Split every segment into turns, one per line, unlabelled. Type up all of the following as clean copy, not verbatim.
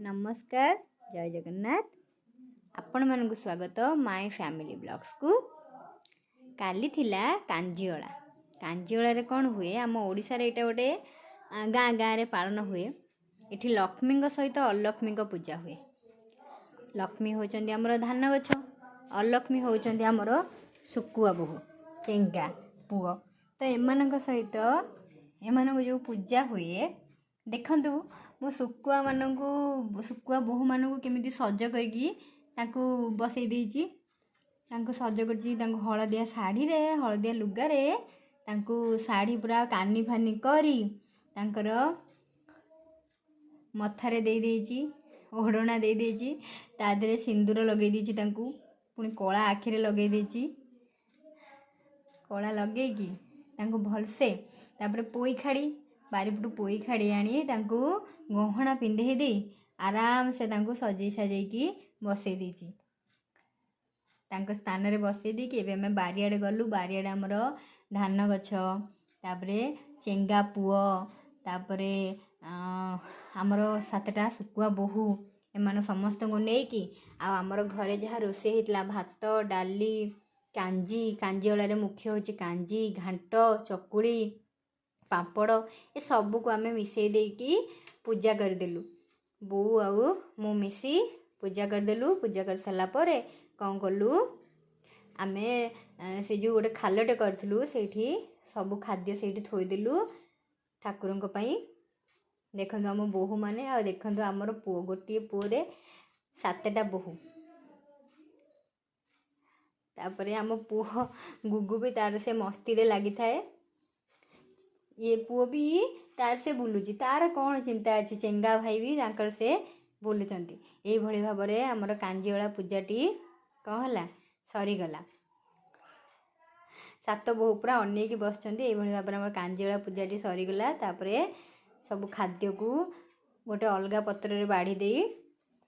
नमस्कार जय जगन्नाथ आपण मानक स्वागत माय फैमिली ब्लॉग्स को। काली थिला कांजीओला कांजीओला रे कौन हुए आम ओडिसा रे एटा गोटे गाँ गाँ रे पालन हुए। इठी लक्ष्मी सहित अलक्ष्मी पूजा हुए। लक्ष्मी होचंदी हमर धान गछ, अलक्ष्मी होचंदी हमर सुकुआ बोहू चेंगा पुओ। तो एमानक सहित एमानक जो पूजा हुए देखंतु मो सुकुआ मानकु सुकुआ बोहू मानकु केमिति सज करकी ताकू बसई देइची। तांको सज करची तांको हळदिया साड़ी रे हळदिया लुगा रे तांको साड़ी पूरा कानी फानी करी तांकर मथारे देई देइची, ओढणा देई देइची, ता देरे सिंदूर लगेई देइची, तांको पुनी कला आखिरे लगेई देइची। कला लगेकी तांको भलसे तापरे पोई खाड़ी बारीपटू पोई खाड़ी आनी तांको गहना पिंधे दे आराम से तांको सजई सजैकी बसई देइची। तांको स्थान रे बसई दे कि एबे हम बारियाडे गलु। बारियाडे हमर धान गछ तापरे चेंगा पुओ तापरे हमर सातटा सुकुआ बोहू एमान समस्त को नै कि आमर घरे जहाँ रोसे हेतला भात डाली कांजी कांजीओला रे मुख्य होची कांजी घांट चकुड़ी पापड़ ए सब को आमे मिसई देकी पूजा कर देलु। बो आउ मु मिसी पूजा कर देलु। पूजा कर साला परे कौन कलु आमे से जो गोटे खालटे करथलु सेठी सब खाद्य सेठी थोई देलु ठाकुरन को पई। देखंतु हम बोहू माने आ देखंतु हमर पुओ गोटी पुओ रे सातटा बोहू। तापरे हम पुओ गुगु भी तार से मस्ती रे लागि थाए। ये पुओ भी तार से बुलुची, तार कौन चिंता अच्छी। चेंगा भाई भी तांकर से बुलुचंती। एई भली भाबरे हमर कांजीओला पूजाटी कहला सरीगला। सात बोहू पूरा अनेकी बसचंती। एई भली भाबरे हमर कांजीओला पूजाटी सरीगला। तापरे सब खाद्य को गोटे अलगा पत्र रे बाढ़ी देई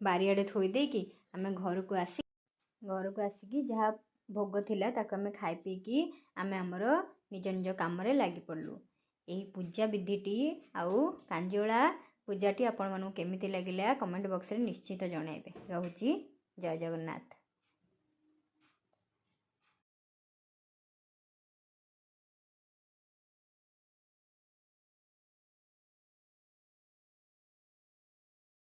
बारियाडे थोई दे कि आमे घर को आसिकी जहाँ भोग थिला ताको आमे खाई पी कि आमे हमर निज निज काम रे लागि पड़लु। यही पूजा विधिटी आउ कांजीओला पूजाटी आपण मानू केमिति लागिला कमेंट बॉक्स रे निश्चित जणाइबे। रहूची जय जगन्नाथ।